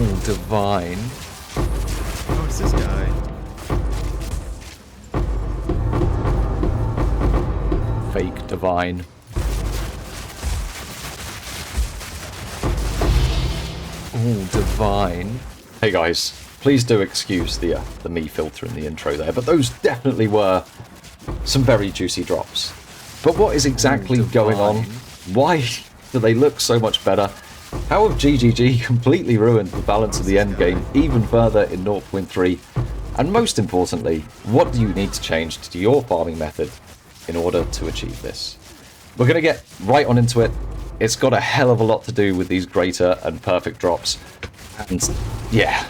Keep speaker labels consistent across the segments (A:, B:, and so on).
A: Oh, divine.
B: Oh, it's this guy.
A: Fake divine. Oh, divine. Hey guys, please do excuse the me filter in the intro there, but those definitely were some very juicy drops. But what is exactly going on? Why do they look so much better? How have GGG completely ruined the balance of the endgame even further in 0.3? And most importantly, what do you need to change to your farming method in order to achieve this? We're going to get right on into it. It's got a hell of a lot to do with these greater and perfect drops. And yeah.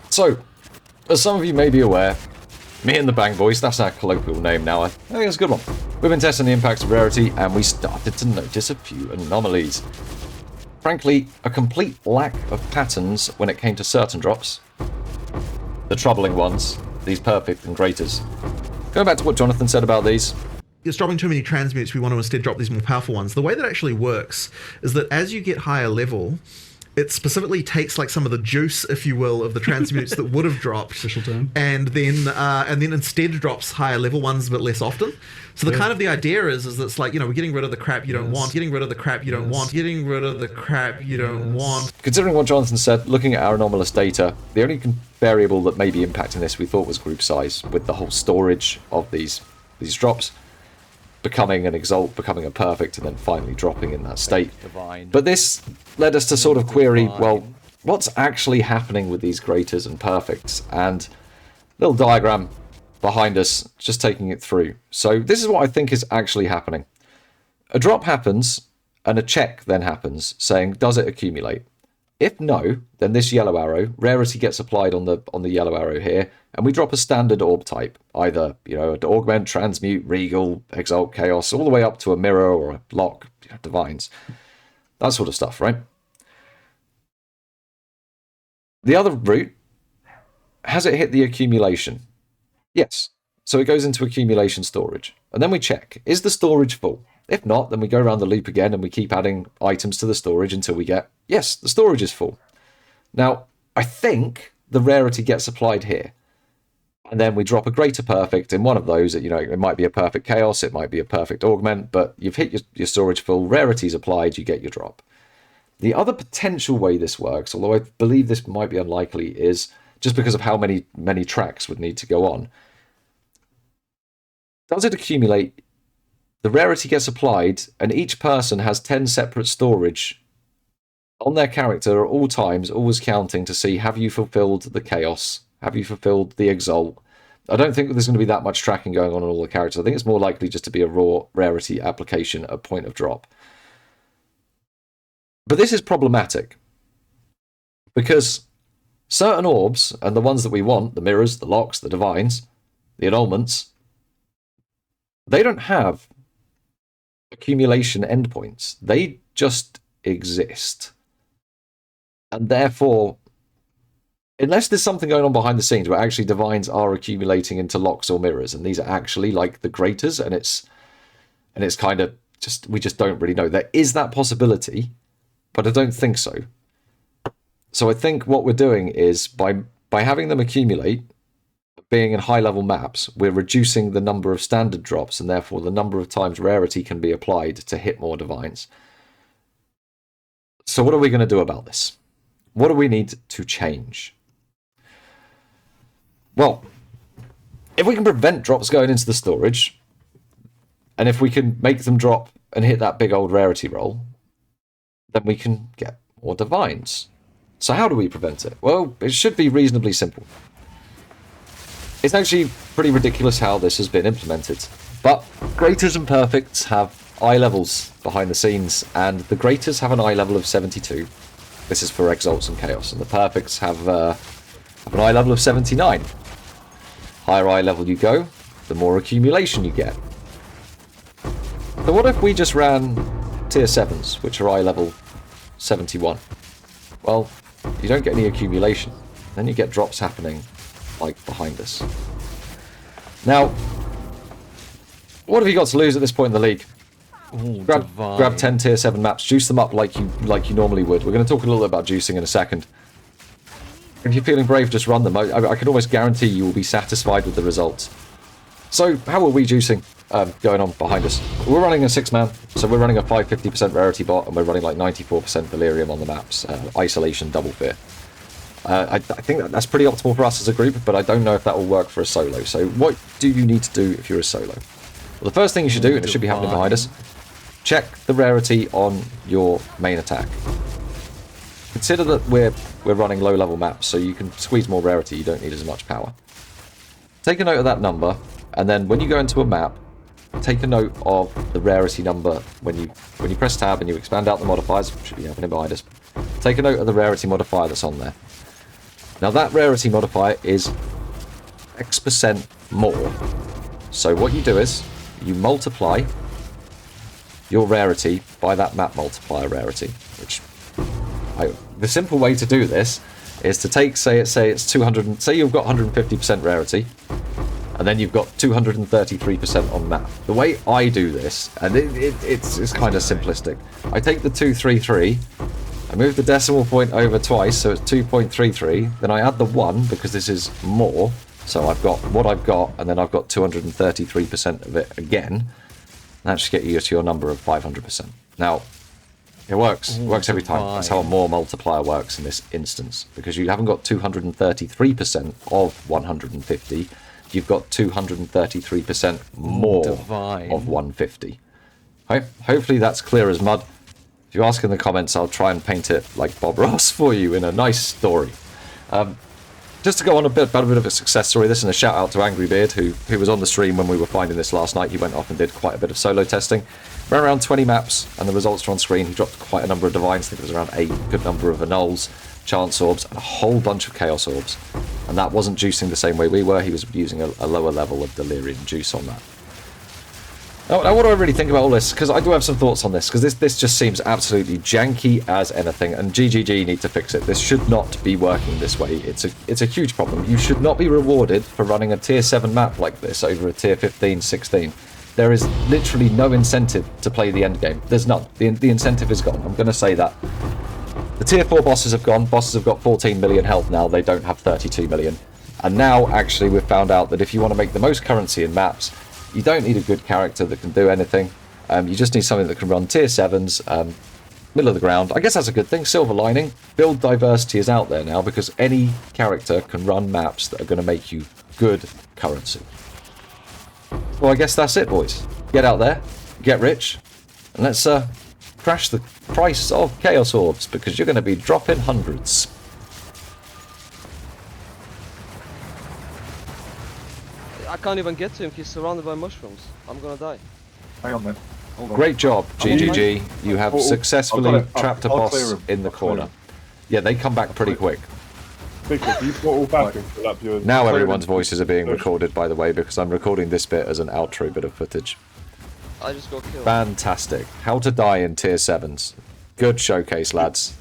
A: So, as some of you may be aware, me and the Bang Boys, that's our colloquial name now, I think it's a good one. We've been testing the impacts of Rarity, and we started to notice a few anomalies. Frankly, a complete lack of patterns when it came to certain drops. The troubling ones, these perfect and greaters. Going back to what Jonathan said about these.
B: It's dropping too many transmutes, we want to instead drop these more powerful ones. The way that actually works is that as you get higher level, it specifically takes like some of the juice, if you will, of the transmutes that would have dropped, and then instead drops higher level ones but less often. So the kind of the idea is that it's like, you know, we're getting rid of the crap you don't want, getting rid of the crap you don't want, getting rid of the crap you don't want.
A: Considering what Jonathan said, looking at our anomalous data, the only variable that may be impacting this we thought was group size, with the whole storage of these drops becoming an exalt, becoming a perfect, and then finally dropping in that state. But this led us to sort of query, well, what's actually happening with these greaters and perfects? And little diagram behind us, just taking it through. So this is what I think is actually happening. A drop happens, and a check then happens, saying, does it accumulate? If no, then this yellow arrow, Rarity gets applied on the yellow arrow here, and we drop a standard orb type, either, you know, an augment, transmute, regal, exalt, chaos, all the way up to a mirror or a lock, you know, divines. That sort of stuff, right? The other route, has it hit the accumulation? Yes. So it goes into accumulation storage. And then we check, is the storage full? If not, then we go around the loop again and we keep adding items to the storage until we get, yes, the storage is full. Now, I think the Rarity gets applied here. And then we drop a greater perfect in one of those. You know, it might be a perfect chaos, it might be a perfect augment, but you've hit your storage full, Rarity's applied, you get your drop. The other potential way this works, although I believe this might be unlikely, is just because of how many tracks would need to go on. Does it accumulate? The Rarity gets applied, and each person has 10 separate storage on their character at all times, always counting to see, have you fulfilled the chaos? Have you fulfilled the exalt? I don't think there's going to be that much tracking going on all the characters. I think it's more likely just to be a raw Rarity application at point of drop. But this is problematic, because certain orbs, and the ones that we want, the mirrors, the locks, the divines, the annulments, they don't have accumulation endpoints. They just exist. And therefore, unless there's something going on behind the scenes where actually divines are accumulating into locks or mirrors, and these are actually like the greaters, and it's kind of just, we just don't really know. There is that possibility, but I don't think so. So I think what we're doing is by having them accumulate, being in high level maps, we're reducing the number of standard drops and therefore the number of times Rarity can be applied to hit more divines. So what are we going to do about this? What do we need to change? Well, if we can prevent drops going into the storage, and if we can make them drop and hit that big old Rarity roll, then we can get more divines. So how do we prevent it? Well, it should be reasonably simple. It's actually pretty ridiculous how this has been implemented. But greaters and perfects have eye levels behind the scenes, and the greaters have an eye level of 72. This is for exalts and chaos, and the perfects have an eye level of 79. Higher eye level you go, the more accumulation you get. So what if we just ran tier 7s, which are eye level 71? Well, you don't get any accumulation. Then you get drops happening like behind us. Now, what have you got to lose at this point in the league?
C: Ooh,
A: grab 10 tier 7 maps, juice them up like you normally would. We're going to talk a little bit about juicing in a second. If you're feeling brave, just run them. I can almost guarantee you will be satisfied with the results. So, how are we juicing going on behind us? We're running a 6-man, so we're running a 550% rarity bot, and we're running like 94% delirium on the maps. Isolation, double fear. I think that's pretty optimal for us as a group, but I don't know if that will work for a solo. So, what do you need to do if you're a solo? Well, the first thing you should do, and it should be happening behind us, check the rarity on your main attack. Consider that we're running low-level maps, so you can squeeze more rarity, you don't need as much power. Take a note of that number, and then when you go into a map, take a note of the rarity number when you press tab and you expand out the modifiers, which should be happening behind us. Take a note of the rarity modifier that's on there. Now that rarity modifier is X% more. So what you do is, you multiply your rarity by that map multiplier rarity, which the simple way to do this is to take, say it's 200, say you've got 150% rarity, and then you've got 233% on map. The way I do this, and it's kind of simplistic, I take the 233, I move the decimal point over twice, so it's 2.33, then I add the 1, because this is more, so I've got what I've got, and then I've got 233% of it again. That should get you to your number of 500%. Now, it works. It works every time. That's how a more multiplier works in this instance. Because you haven't got 233% of 150. You've got 233% more of 150. Okay? Hopefully that's clear as mud. If you ask in the comments, I'll try and paint it like Bob Ross for you in a nice story. Just to go on about a bit of a success story, this is a shout out to Angry Beard, who was on the stream when we were finding this last night. He went off and did quite a bit of solo testing. Ran around 20 maps, and the results are on screen. He dropped quite a number of divines, I think it was around 8, good number of annuls, chance orbs, and a whole bunch of chaos orbs. And that wasn't juicing the same way we were, he was using a lower level of delirium juice on that. Now, what do I really think about all this? Because I do have some thoughts on this, because this just seems absolutely janky as anything, and GGG need to fix it. This should not be working this way. It's a huge problem. You should not be rewarded for running a tier 7 map like this over a tier 15, 16. There is literally no incentive to play the end game. There's none. The incentive is gone. I'm going to say that. The tier 4 bosses have gone. Bosses have got 14 million health now. They don't have 32 million. And now, actually, we've found out that if you want to make the most currency in maps, you don't need a good character that can do anything. You just need something that can run tier 7s, middle of the ground. I guess that's a good thing. Silver lining. Build diversity is out there now because any character can run maps that are going to make you good currency. Well, I guess that's it, boys. Get out there, get rich, and let's crash the price of Chaos Orbs, because you're going to be dropping hundreds.
C: I can't even get to him, he's surrounded by mushrooms. I'm gonna die.
D: Hang on then. Hold on.
A: Great job, GGG. You have successfully trapped a boss in the corner. Yeah, they come back pretty quick.
D: Victor, you portal back and fill up your...
A: Now everyone's voices are being recorded, by the way, because I'm recording this bit as an outro bit of footage.
C: I just got killed.
A: Fantastic. How to die in tier 7s. Good showcase, lads.